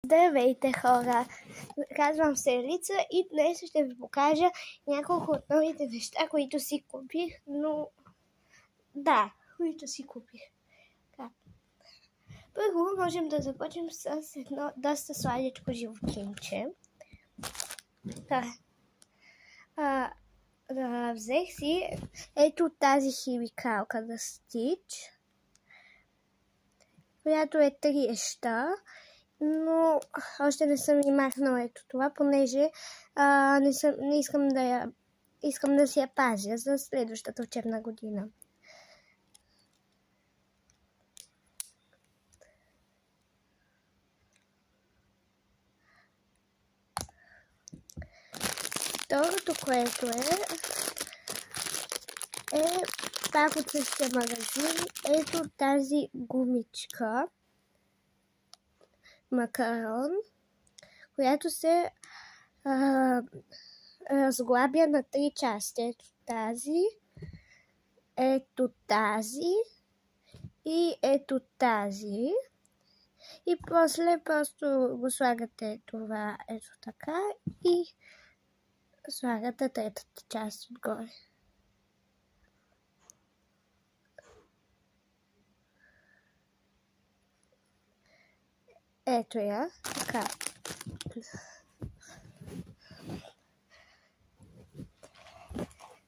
Здравейте, хора! Казвам се Елица и днес ще ви покажа няколко от новите неща, които си купих, които си купих. Първо можем да започнем с едно доста сладичко животинче. Взех си ето тази химикалка на Стич, която е триеща, но още не съм и махнала ето това, понеже искам да си я пазя за следващата учебна година. Второто, което е пак от същия магазин, ето тази гумичка макарон, която се разглабя на 3 части. Ето тази и ето тази. И после просто го слагате това ето така и слагате третата част отгоре. Ето я, така.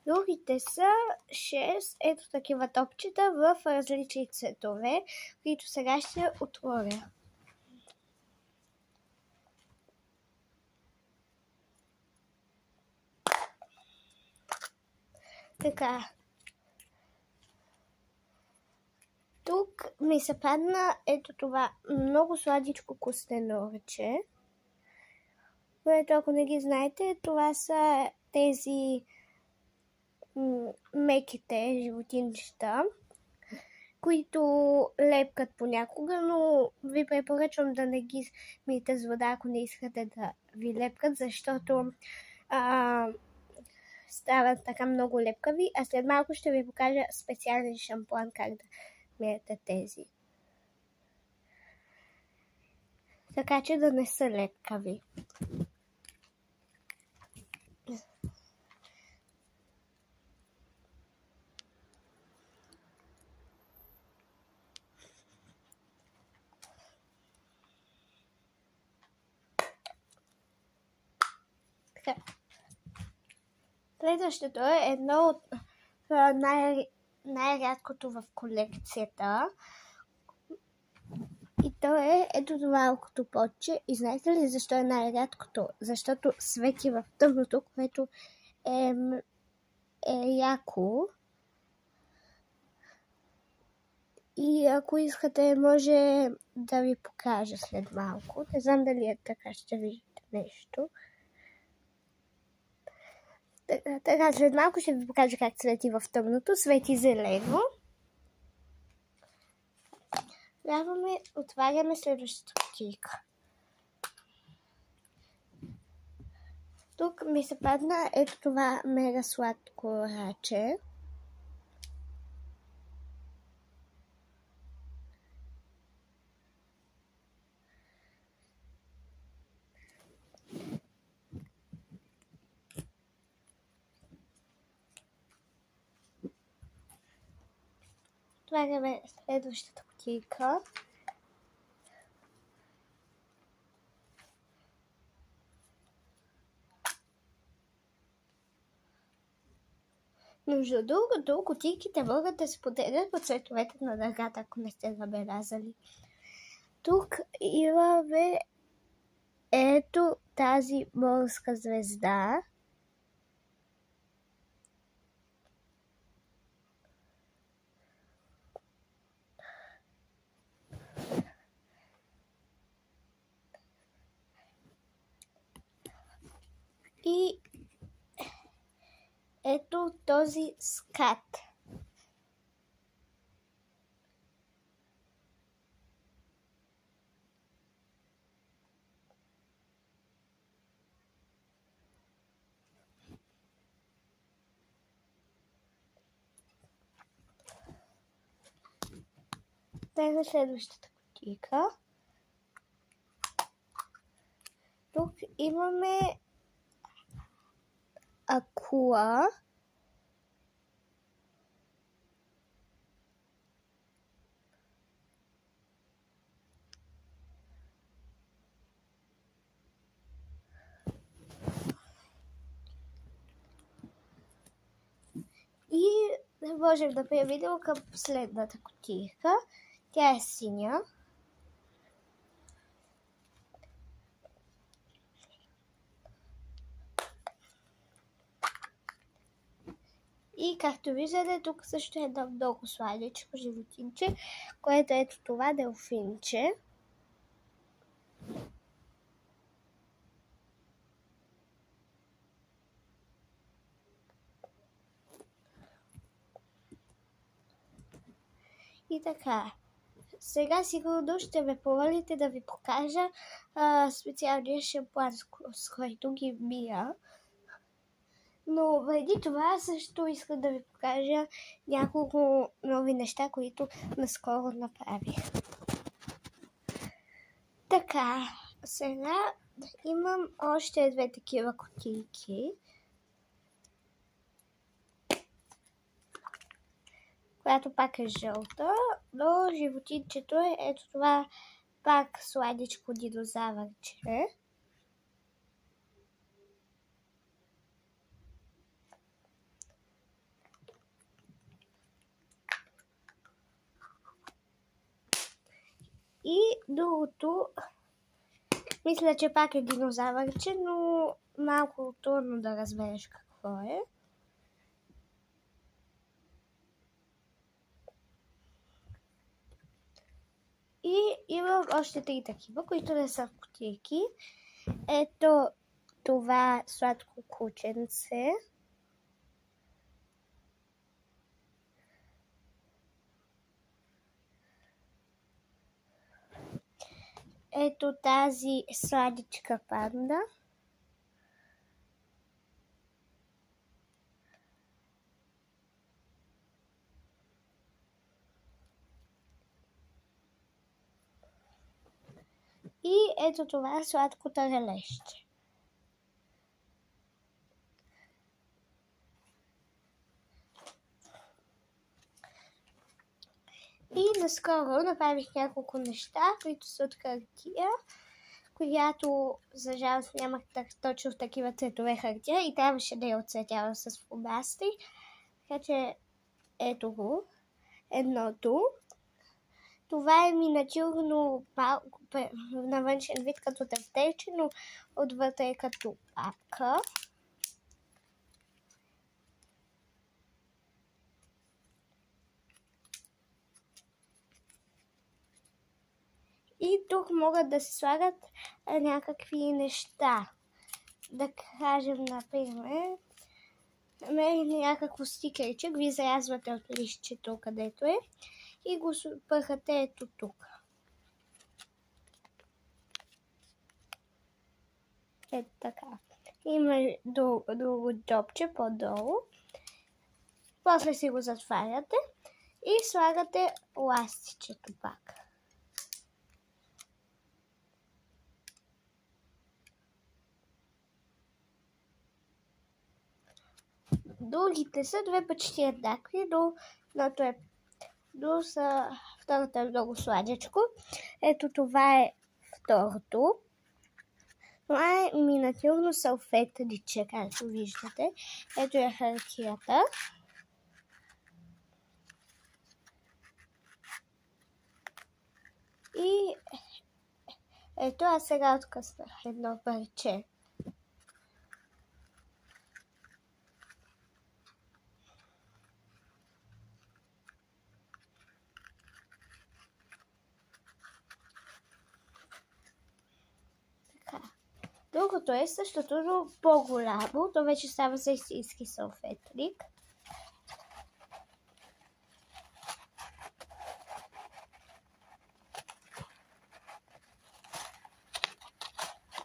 Другите са 6 ето такива топчета в различни цветове, които сега ще отворя. Така. Тук ми се падна ето това много сладичко костенурче, което, ако не ги знаете, това са тези меките животинчета, които лепкат понякога, но ви препоръчвам да не ги миете с вода, ако не искате да ви лепкат, защото стават така много лепкави, а след малко ще ви покажа специален шампуан как да миете тези. Така че да не са лепкави. Следващото е едно от най-рядкото в колекцията. И то е ето това малкото потче. И знаете ли защо е най-рядкото? Защото свети в тъмното, което е яко. И ако искате, може да ви покажа след малко. Не знам дали е така, ще видите нещо. Така, след малко ще ви покажа как свети в тъмното. Свети зелено. Отваряме следващата кутийка. Тук ми се падна ето това мега сладко раче. Отваряме следващата кутийка. Между другото, кутийките могат да се поделят по цветовете на дъгата, ако не сте забелязали. Тук имаме ето тази морска звезда. И ето този скат. Дай на следващата кутийка. имаме акула. И можем да преминем към последната кутийка. Тя е синя. И както виждате, тук също е едно много сладичко животинче, което ето това делфинче. И така, сега сигурно ще ме помолите да ви покажа специалния шампуан, с който ги мия. Но преди това също искам да ви покажа няколко нови неща, които наскоро направих. Така, сега имам още две такива кутийки, която пак е жълта, но животинчето е ето това пак сладичко динозавърче. И другото, мисля, че пак е динозавърче, но малко трудно да разбереш какво е. И имам още три такива, които не са в кутийки. Ето това сладко кученце. Ето тази сладичка панда. И ето това сладко таралещче. И наскоро направих няколко неща, които са от хартия, която за жалост нямах точно в такива цветове хартия и трябваше да я отцветявам с фломастри. Така че ето го, едното. Това е миниатюрно малко на външен вид като тефтерче, но отвътре е като папка. И тук могат да се слагат някакви неща. Да кажем, например, някакво стикерче, го изрязвате от листчето, където е, и го пърхате ето тук. Ето така. Има друго джобче по-долу. После си го затваряте и слагате ластичето пак. Другите са две почти еднакви, но второто е много сладичко. Ето това е второто. Това е миниатюрно салфетче, както виждате. Ето е хартията. И ето аз сега откъснах едно парче. Другото е същото, но по-голямо. То вече става за истински салфетник.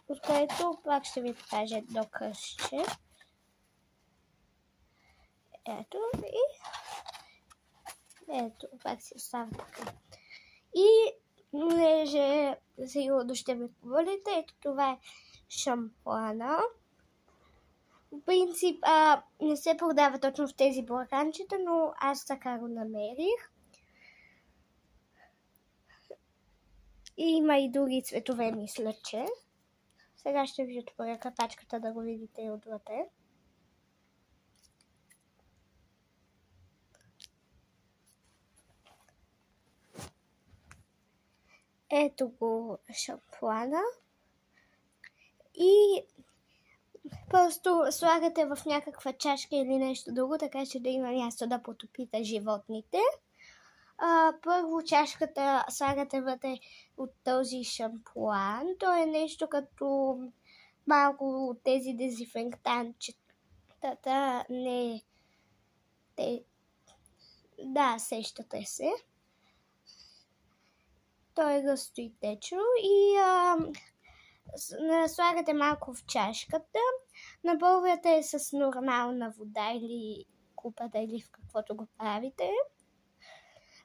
От което пак ще ви покажа едно кръстче. Ето и ето, пак си остава така. И понеже сигурно ще ме помолите. Ето това е шампуана. В принцип не се продава точно в тези бурканчета, но аз така го намерих. И има и други цветове, мисля, че. Сега ще ви отворя капачката да го видите и отвътре. Ето го шампуана. И просто слагате в някаква чашка или нещо друго, така че да има място да потопите животните. Първо чашката слагате вътре от този шампуан. То е нещо като малко от тези дезинфектантчета. Да, сещате се. То е гъсто и течно и слагате малко в чашката, напълвате с нормална вода или купата или в каквото го правите.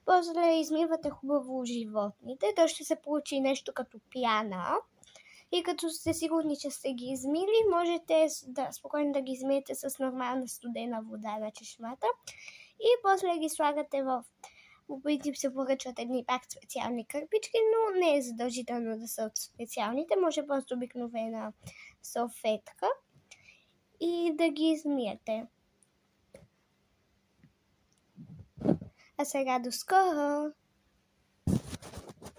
После измивате хубаво животните, то ще се получи нещо като пяна. И като сте сигурни, че сте ги измили, можете спокойно да ги измиете с нормална студена вода на чешмата. И после ги слагате в... По принцип се поръчват едни пак специални кърпички, но не е задължително да са от специалните. Може просто обикновена салфетка и да ги измиете. А сега до скоро!